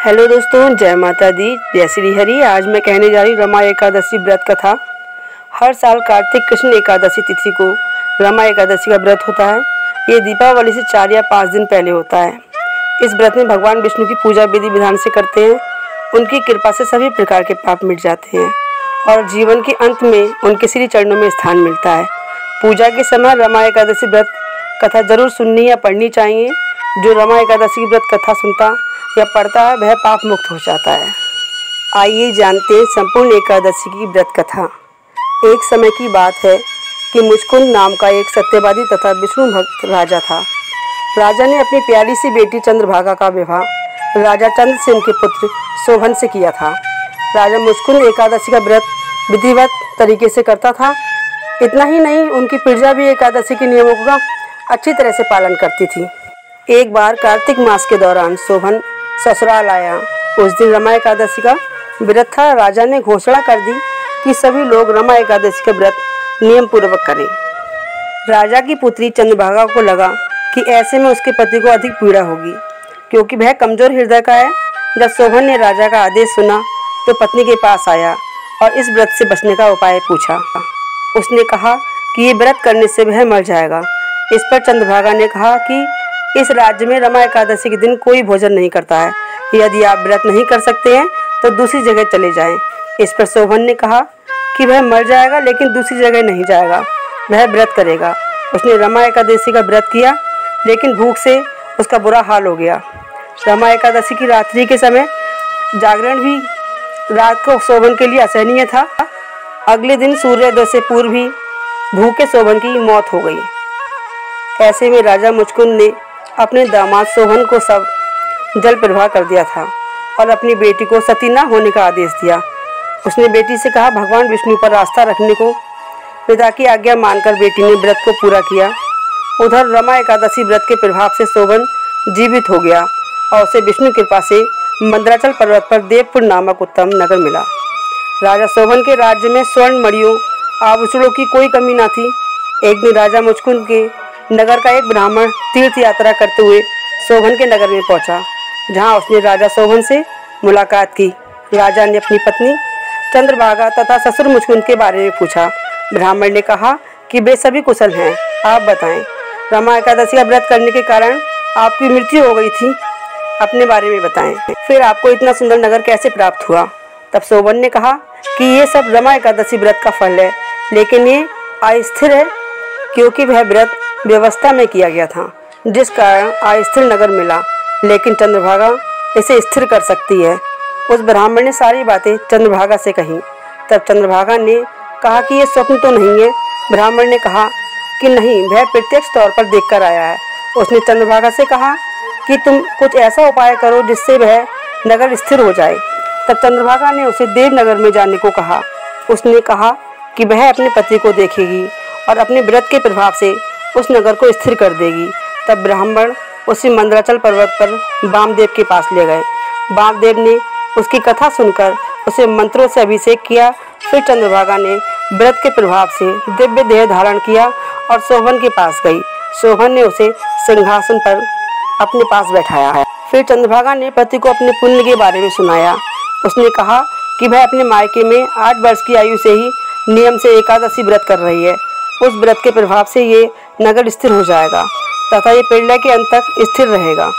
Hello दोस्तों, जय माता दी, जय श्री हरि। आज मैं कहने जा रही हूँ रमा एकादशी व्रत कथा। हर साल कार्तिक कृष्ण एकादशी तिथि को रमा एकादशी का व्रत होता है। ये दीपावली से 4 या 5 दिन पहले होता है। इस व्रत में भगवान विष्णु की पूजा विधि विधान से करते हैं। उनकी कृपा से सभी प्रकार के पाप मिट जाते हैं और जीवन के अंत में उनके श्री चरणों में स्थान मिलता है। पूजा के समय रमा एकादशी व्रत कथा जरूर सुननी या पढ़नी चाहिए। जो रमा एकादशी की व्रत कथा सुनता या पढ़ता है वह पाप मुक्त हो जाता है। आइए जानते हैं संपूर्ण एकादशी की व्रत कथा। एक समय की बात है कि मुचकुंद नाम का एक सत्यवादी तथा विष्णु भक्त राजा था। राजा ने अपनी प्यारी सी बेटी चंद्रभागा का विवाह राजा चंद्रसेन के पुत्र शोभन से किया था। राजा मुचकुंद एकादशी का व्रत विधिवत तरीके से करता था। इतना ही नहीं, उनकी प्रजा भी एकादशी के नियमों का अच्छी तरह से पालन करती थी। एक बार कार्तिक मास के दौरान शोभन ससुराल आया। उस दिन रमा एकादशी का व्रत था। राजा ने घोषणा कर दी कि सभी लोग रमा एकादशी का व्रत नियम पूर्वक करें। राजा की पुत्री चंद्रभागा को लगा कि ऐसे में उसके पति को अधिक पीड़ा होगी, क्योंकि वह कमजोर हृदय का है। जब शोभन ने राजा का आदेश सुना तो पत्नी के पास आया और इस व्रत से बचने का उपाय पूछा। उसने कहा कि ये व्रत करने से वह मर जाएगा। इस पर चंद्रभागा ने कहा कि इस राज्य में रमा एकादशी के दिन कोई भोजन नहीं करता है। यदि आप व्रत नहीं कर सकते हैं तो दूसरी जगह चले जाएं। इस पर शोभन ने कहा कि वह मर जाएगा लेकिन दूसरी जगह नहीं जाएगा, वह व्रत करेगा। उसने रमा एकादशी का व्रत किया, लेकिन भूख से उसका बुरा हाल हो गया। रमा एकादशी की रात्रि के समय जागरण भी रात को शोभन के लिए असहनीय था। अगले दिन सूर्योदय से पूर्व ही भूखे शोभन की मौत हो गई। ऐसे में राजा मुचकुंद ने अपने दामाद शोभन को सब जल प्रवाह कर दिया था और अपनी बेटी को सती न होने का आदेश दिया। उसने बेटी से कहा, भगवान विष्णु पर आस्था रखने को पिता की आज्ञा मानकर बेटी ने व्रत को पूरा किया। उधर रमा एकादशी व्रत के प्रभाव से शोभन जीवित हो गया और उसे विष्णु कृपा से मंदराचल पर्वत पर देवपुर नामक उत्तम नगर मिला। राजा शोभन के राज्य में स्वर्ण मणियों आभूषणों की कोई कमी न थी। एक दिन राजा मुचकुंद के नगर का एक ब्राह्मण तीर्थ यात्रा करते हुए शोभन के नगर में पहुंचा, जहां उसने राजा शोभन से मुलाकात की। राजा ने अपनी पत्नी चंद्रभागा तथा ससुर मुचकुंद के बारे में पूछा। ब्राह्मण ने कहा कि वे सभी कुशल हैं। आप बताएं, रमा एकादशी का व्रत करने के कारण आपकी मृत्यु हो गई थी, अपने बारे में बताएं। फिर आपको इतना सुंदर नगर कैसे प्राप्त हुआ? तब शोभन ने कहा कि ये सब रमा एकादशी व्रत का फल है, लेकिन ये अस्थिर है, क्योंकि वह व्रत व्यवस्था में किया गया था, जिस कारण अस्थिर नगर मिला, लेकिन चंद्रभागा इसे स्थिर कर सकती है। उस ब्राह्मण ने सारी बातें चंद्रभागा से कही। तब चंद्रभागा ने कहा कि ये स्वप्न तो नहीं है। ब्राह्मण ने कहा कि नहीं, वह प्रत्यक्ष तौर पर देखकर आया है। उसने चंद्रभागा से कहा कि तुम कुछ ऐसा उपाय करो जिससे वह नगर स्थिर हो जाए। तब चंद्रभागा ने उसे देवनगर में जाने को कहा। उसने कहा कि वह अपने पति को देखेगी और अपने व्रत के प्रभाव से उस नगर को स्थिर कर देगी। तब ब्राह्मण उसे मंदराचल पर्वत पर वामदेव के पास ले गए। वामदेव ने उसकी कथा सुनकर उसे मंत्रों से अभिषेक किया। फिर चंद्रभागा ने व्रत के प्रभाव से दिव्य देह धारण किया और शोभन के पास गई। शोभन ने उसे सिंहासन पर अपने पास बैठाया है। फिर चंद्रभागा ने पति को अपने पुण्य के बारे में सुनाया। उसने कहा कि वह अपने मायके में 8 वर्ष की आयु से ही नियम से एकादशी व्रत कर रही है। उस व्रत के प्रभाव से ये नगर स्थिर हो जाएगा तथा ये प्रलय के अंत तक स्थिर रहेगा।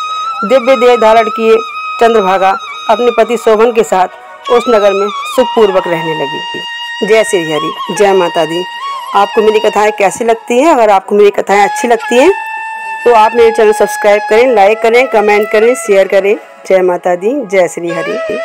दिव्य देह धारण किए चंद्रभागा अपने पति शोभन के साथ उस नगर में सुखपूर्वक रहने लगी। जय श्री हरि, जय माता दी। आपको मेरी कथाएं कैसी लगती हैं? अगर आपको मेरी कथाएं अच्छी लगती हैं तो आप मेरे चैनल सब्सक्राइब करें, लाइक करें, कमेंट करें, शेयर करें। जय माता दी, जय श्री हरि।